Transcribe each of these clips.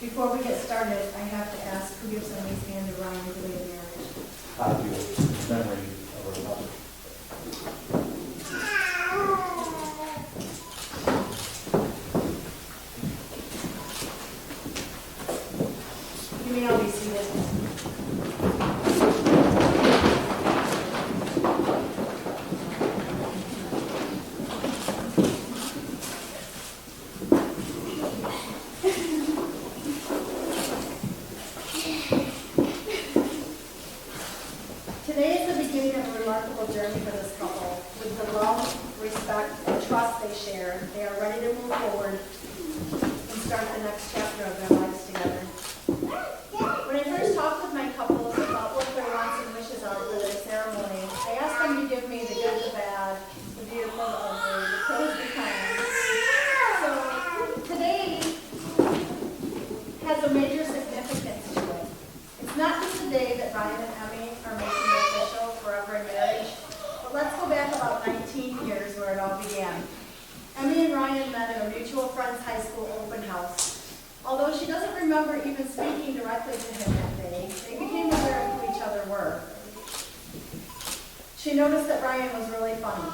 Before we get started, I have to ask who gives somebody's hand to Ryan in the way of marriage. I do. Memory of our mother. You may all be seated. Today is the beginning of a remarkable journey for this couple. With the love, respect, and trust they share, they are ready to move forward and start the next chapter of their lives together. When I first talked with my couples about what their wants and wishes are for their ceremony, I asked them to give me the good, the bad, the beautiful, the ugly, the pros, the cons. So today has a major significance to it. It's not just the day that Ryan and Emmy are making it official forever in marriage, but let's go back about 19 years where it all began. Emmy and Ryan met at a mutual friend's high school open house. Although she doesn't remember even speaking directly to him that day, they became aware of who each other were. She noticed that Ryan was really funny.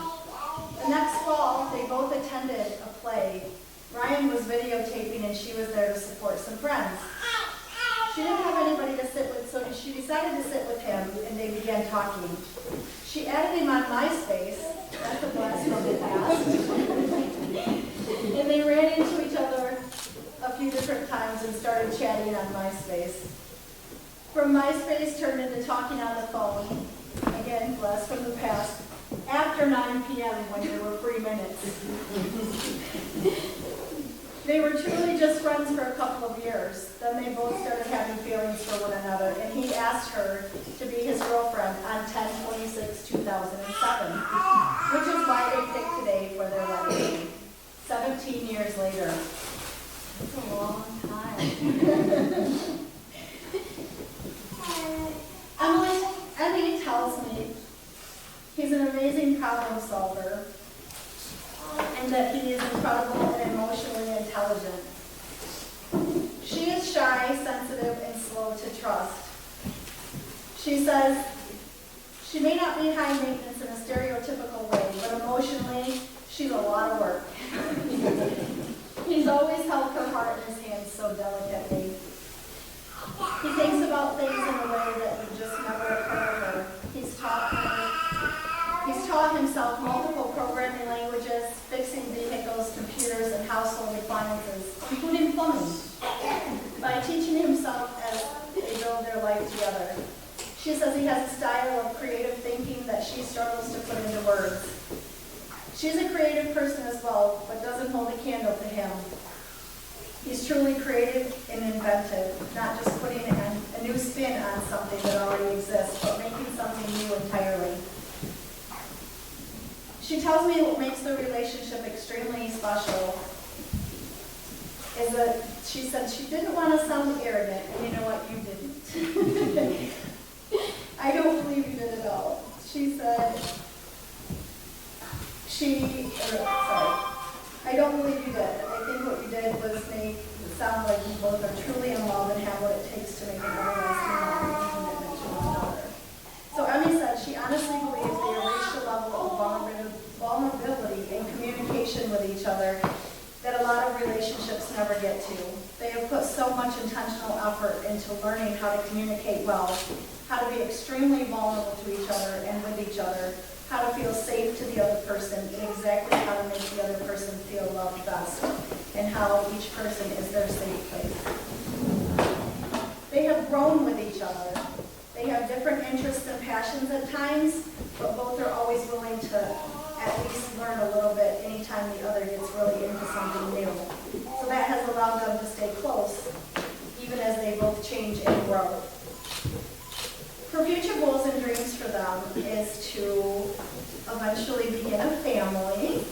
The next fall, they both attended a play. Ryan was videotaping and she was there to support some friends. She didn't have anybody to sit with, so she decided to sit with him, and they began talking. She added him on MySpace. That's a blast from the past. talking on the phone, again, blast from the past, after 9 p.m. when there were free minutes. They were truly just friends for a couple of years. Then they both started having feelings for one another, and he asked her to be his girlfriend on 10/26/2007, which is why they picked today for their wedding. 17 years later. That's a long time. Emily tells me he's an amazing problem solver and that he is incredible and emotionally intelligent. She is shy, sensitive, and slow to trust. She says she may not be high maintenance in a stereotypical way, but emotionally, she's a lot of work. He's always held her heart in his hands so delicately. He thinks about things in a way that would just never occur to her. He's taught himself multiple programming languages, fixing vehicles, computers, and household appliances, including plumbing, by teaching himself as they build their life together. She says he has a style of creative thinking that she struggles to put into words. She's a creative person as well, but doesn't hold a candle to him. He's truly creative and inventive, not just putting a new spin on something that already exists, but making something new entirely. She tells me what makes the relationship extremely special is that she said she didn't want to sound arrogant, and you know what, you didn't. I don't believe you did at all. She said, I don't believe you did. I think what you did was make it sound like you both are truly in love and have what it takes to make an everlasting love and commitment to one another. So Emmy said she honestly believes they have reached a level of vulnerability and communication with each other that a lot of relationships never get to. They have put so much intentional effort into learning how to communicate well, how to be extremely vulnerable to each other and with each other, how to feel safe to the other person, and exactly how to make the other person feel loved best, and how each person is their safe place. They have grown with each other. They have different interests and passions at times, but both are always willing to at least learn a little bit anytime the other gets really into something new. So that has allowed them to stay close, even as they both change and grow. Her future goals and dreams for them is to eventually begin a family.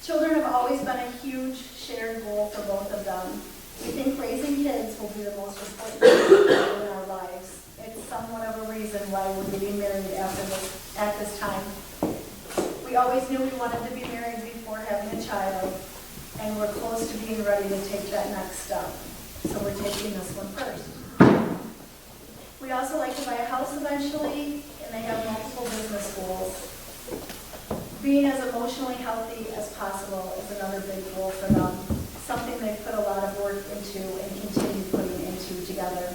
Children have always been a huge shared goal for both of them. We think raising kids will be the most important thing in our lives. It's somewhat of a reason why we're getting married at this time. We always knew we wanted to be married before having a child, and we're close to being ready to take that next step. So we're taking this one first. We also like to buy a house eventually, and they have multiple business goals. Being as emotionally healthy as possible is another big goal for them, something they've put a lot of work into and continue putting into together.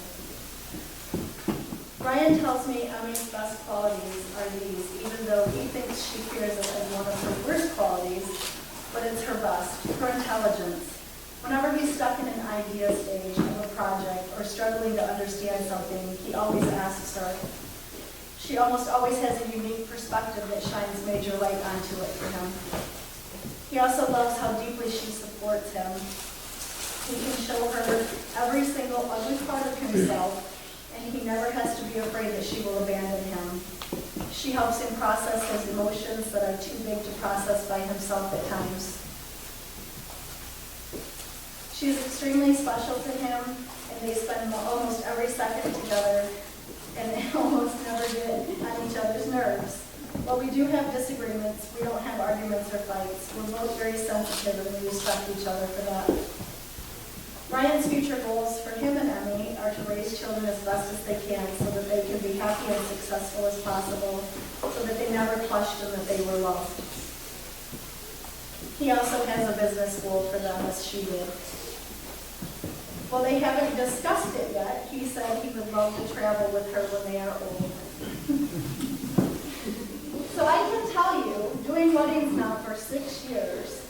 Brian tells me Emmy's best qualities are these, even though he thinks she fears it as one of her worst qualities, but it's her best, her intelligence. Whenever he's stuck in an idea stage of a project or struggling to understand something, he always asks her. She almost always has a unique perspective that shines major light onto it for him. He also loves how deeply she supports him. He can show her every single ugly part of himself, and he never has to be afraid that she will abandon him. She helps him process his emotions that are too big to process by himself at times. She's extremely special to him, and they spend almost every second together, and they almost never get on each other's nerves. While we do have disagreements, we don't have arguments or fights. We're both very sensitive, and we respect each other for that. Ryan's future goals for him and Emmy are to raise children as best as they can so that they can be happy and successful as possible, so that they never question that they were loved. He also has a business goal for them, as she did. Well, they haven't discussed it yet. He said he would love to travel with her when they are old. So I can tell you, doing weddings now for 6 years,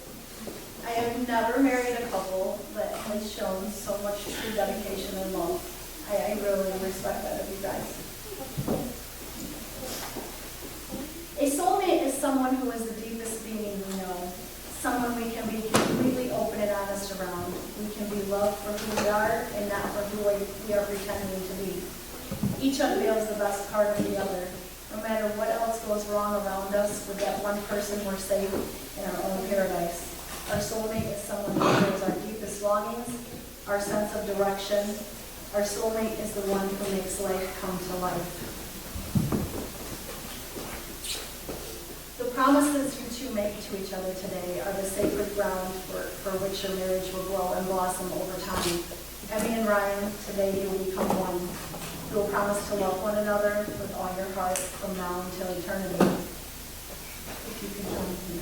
I have never married a couple that has shown so much true dedication and love. I really respect that of you guys. A soulmate is someone who is the deepest being we know, someone we can be completely open and honest around. We can be loved for who we are and not for who we are pretending to be. Each unveils the best part of the other. No matter what else goes wrong around us, with that one person we're safe in our own paradise. Our soulmate is someone who knows our deepest longings, our sense of direction. Our soulmate is the one who makes life come to life. The promises you two make to each other today are the sacred ground for which your marriage will grow and blossom over time. Emmy and Ryan, today you will become one. You will promise to love one another with all your heart from now until eternity. If you can join me.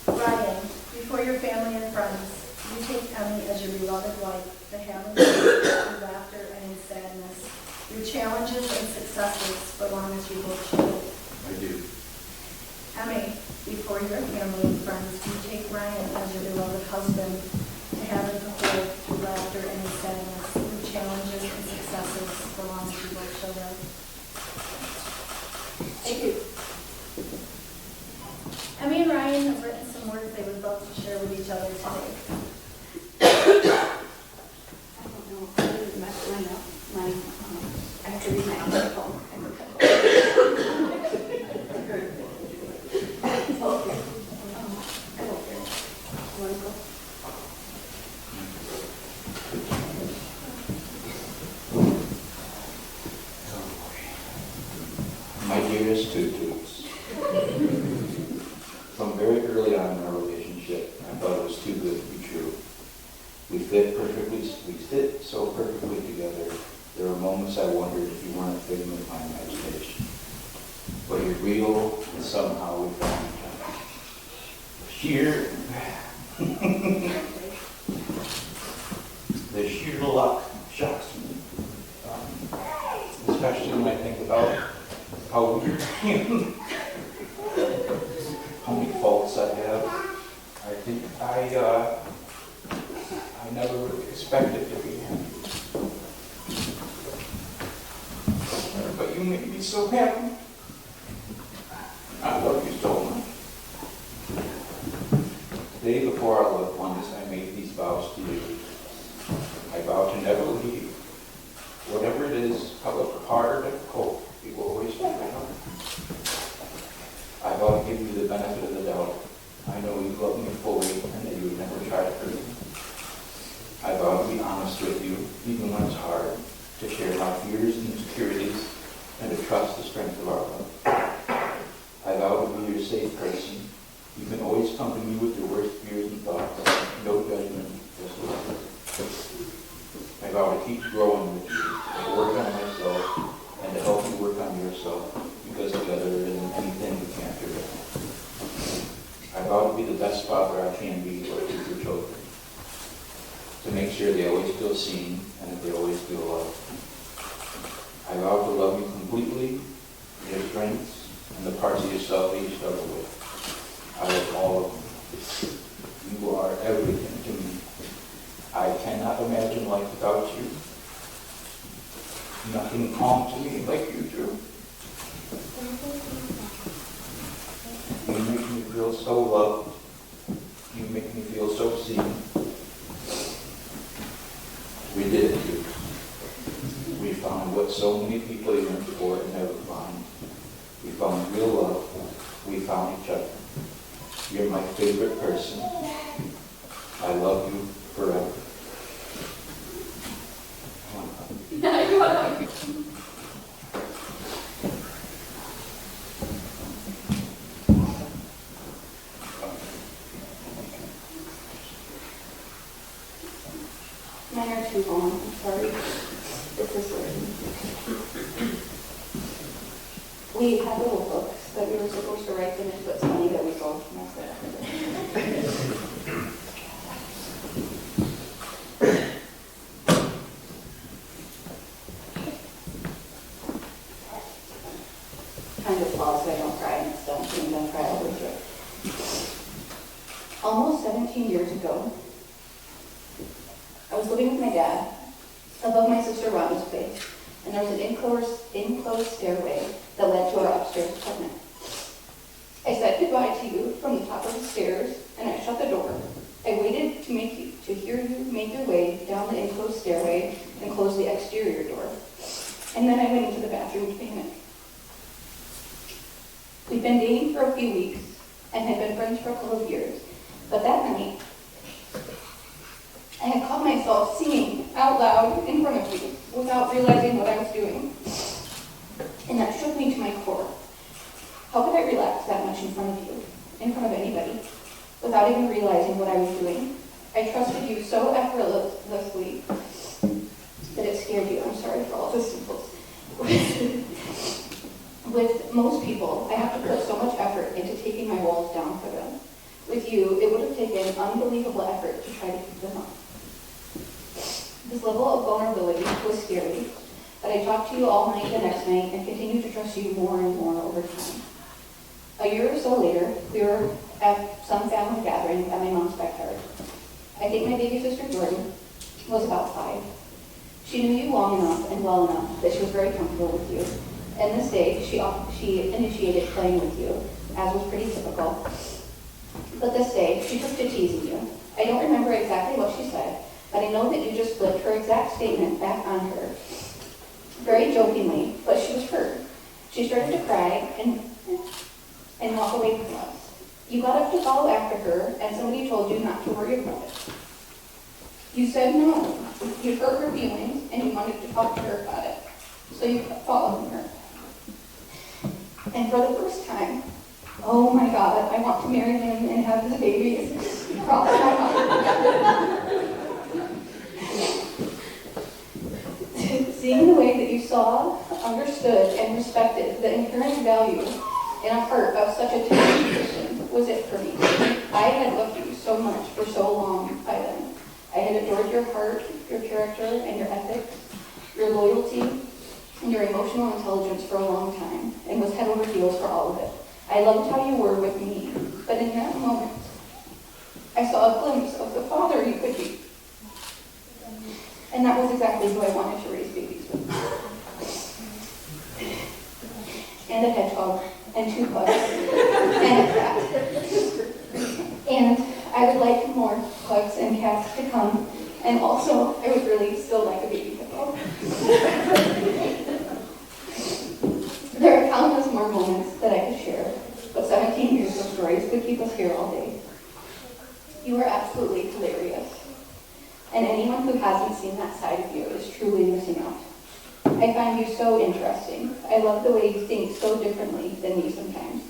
Ryan, before your family and friends, you take Emmy as your beloved wife, to have in through laughter and in sadness, through challenges and successes, so long as you both show it. I do. Emmy, before your family and friends, you take Ryan as your beloved husband, to have and to hold through laughter and in sadness, through challenges and successes, so long as you both show it. Thank you. Emmy and Ryan have written some words they would love to share with each other today. I don't know. I didn't mess mine up. I have to read my own phone. My dearest Tutus, from very early on in our relationship, I thought it was too good to be true. We fit so perfectly together. There were moments I wondered if you weren't a figment of my imagination. But you're real, and somehow we found each other. The sheer luck shocks me, especially when I think about how weird I am, how many faults I have. I think I never really expected to be happy. But you make me so happy. I love you so much. Today, before our loved ones, I made these vows to you. I vow to never leave. Whatever it is, however hard or cold, you will always be my home. I vow to give you the benefit of the doubt. I know you love me fully and that you would never try to hurt me. I vow to be honest with you, even when it's hard, to share my fears and insecurities, and to trust the strength of our love. I vow to be your safe person. You can always come to me with your worst fears and thoughts. No judgment, just love. I vow to keep growing with you, to work on myself, and to help you work on yourself, because together there isn't anything we can't do. I vow to be the best father I can be to our future children, to make sure they always feel seen and that they always feel loved. I vow to love you completely, your strengths, and the parts of yourself that you struggle with. I love all of you. You are everything to me. I cannot imagine life without you. Nothing calms me like you do. You make me feel so loved. You make me feel so seen. We did it, dude. We found what so many people yearn for and never find. We found real love. We found each other. You're my favorite person. I love you forever. Mine are too long. I'm sorry. This is written. We had little books that we were supposed to write them in, but it's funny that we both messed it up. Kind of pause so I don't cry and stuff, and then cry all the way through. Almost 17 years ago, I was living with my dad above my sister Rhonda's place, and there was an enclosed stairway that led to our upstairs apartment. I said goodbye to you from the top of the stairs, and I shut the door. I waited to hear you make your way down the enclosed stairway and close the exterior door. And then I went into the bathroom to panic. We'd been dating for a few weeks and had been friends for a couple of years, but that night, I had caught myself singing out loud in front of you without realizing what I was doing. And that shook me to my core. How could I relax that much in front of you, in front of anybody, without even realizing what I was doing? I trusted you so effortlessly that it scared you. I'm sorry for all the symbols. With most people, I have to put so much effort into taking my walls down for them. With you, it would have taken unbelievable effort to try to keep them up. This level of vulnerability was scary, but I talked to you all night the next night and continued to trust you more and more over time. A year or so later, we were at some family gathering at my mom's backyard. I think my baby sister Jordan was about 5. She knew you long enough and well enough that she was very comfortable with you. And this day, she initiated playing with you, as was pretty typical. But this day, she took to teasing you. I don't remember exactly what she said, but I know that you just flipped her exact statement back on her, very jokingly, but she was hurt. She started to cry and walk away from us. You got up to follow after her, and somebody told you not to worry about it. You said no. You hurt her feelings, and you wanted to talk to her about it. So you kept following her. And for the first time, oh my God, I want to marry him and have his babies. Crossed my mind. Seeing the way that you saw, understood, and respected the inherent value in a heart of such a talented person was it for me. I had loved you so much for so long by then. I had adored your heart, your character, and your ethics, your loyalty, and your emotional intelligence for a long time, and was head over heels for all of it. I loved how you were with me, but in that moment, I saw a glimpse of the father you could be. And that was exactly who I wanted to raise babies with. And a hedgehog, and 2 pugs, and a cat. And I would like more pugs and cats to come, and also I would really still like a baby hippo. There are countless more moments that I could share, but 17 years of stories could keep us here all day. You are absolutely hilarious, and anyone who hasn't seen that side of you is truly missing out. I find you so interesting. I love the way you think so differently than me sometimes.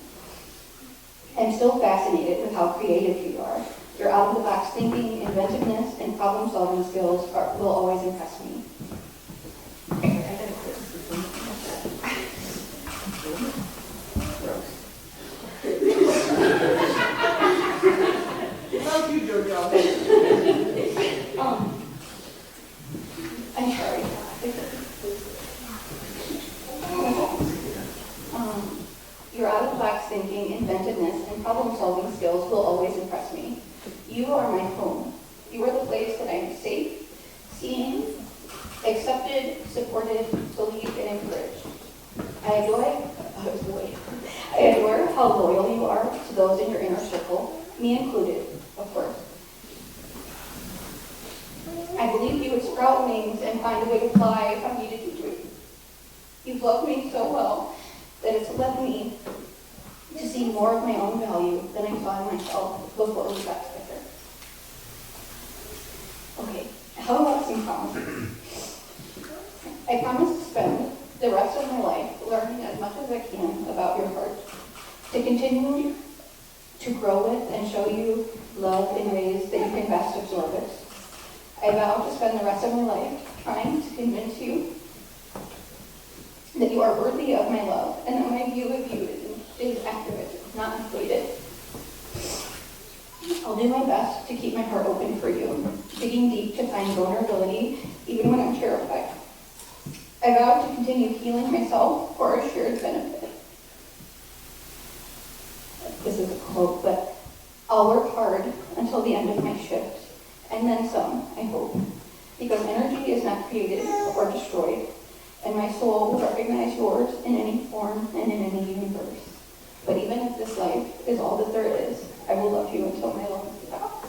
I'm still fascinated with how creative you are. Your out-of-the-box thinking, inventiveness, and problem-solving skills will always impress me. Love you, Jojo. I'm sorry. Your out-of-the-box thinking, inventiveness, and problem-solving skills will always impress me. You are my home. You are the place that I am safe, seen, accepted, supported, believed, and encouraged. I adore how loyal you are to those in your inner circle, me included, of course. I believe you would sprout wings and find a way to fly if I needed you to. You've loved me so well that it's led me to see more of my own value than I saw in myself before we got together. Okay, how about some promises? I promise to spend the rest of my life learning as much as I can about your heart, to continue to grow with and show you love in ways that you can best absorb it. I vow to spend the rest of my life trying to convince you that you are worthy of my love and that my view of you is accurate, not inflated. I'll do my best to keep my heart open for you, digging deep to find vulnerability even when I'm terrified. I vow to continue healing myself for our shared benefit. This is a quote, but I'll work hard until the end of my shift, and then some, I hope. because energy is not created or destroyed, and my soul will recognize yours in any form and in any universe. But even if this life is all that there is, I will love you until my lungs give out.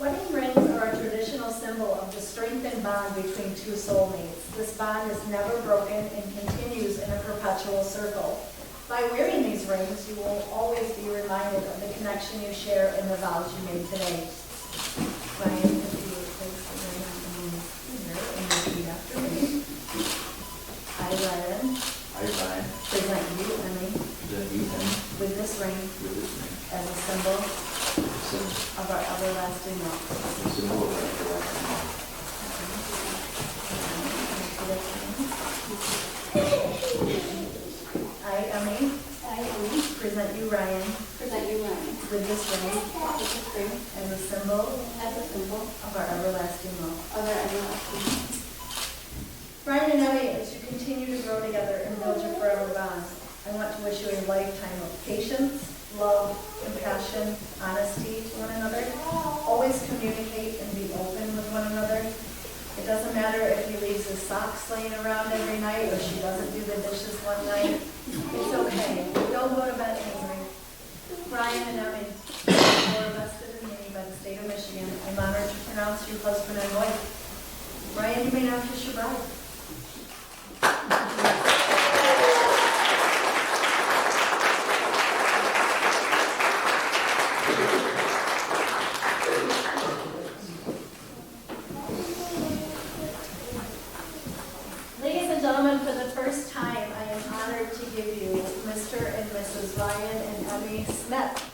Wedding rings are a traditional symbol of the strength and bond between two soulmates. This bond is never broken and continues in a perpetual circle. By wearing these rings, you will always be reminded of the connection you share and the vows you made today. Ryan, if you would place the ring on here and repeat after me. I, Ryan, present you, Emmy, with this ring as a symbol of our everlasting love. I, Emmy, present you, Ryan, with this ring as a symbol of our everlasting love. Ryan and Emmy, as you continue to grow together and build your forever bond, I want to wish you a lifetime of patience, love, compassion, honesty to one another. Always communicate and be open with one another. It doesn't matter if he leaves his socks laying around every night or she doesn't do the dishes one night. It's okay. Don't go to bed angry. Ryan and Emmy, you are vested in me by the state of Michigan. I'm honored to pronounce you husband and wife. Ryan, you may now kiss your bride. Ladies and gentlemen, for the first time, I am honored to give you Mr. and Mrs. Ryan and Emmy Smith.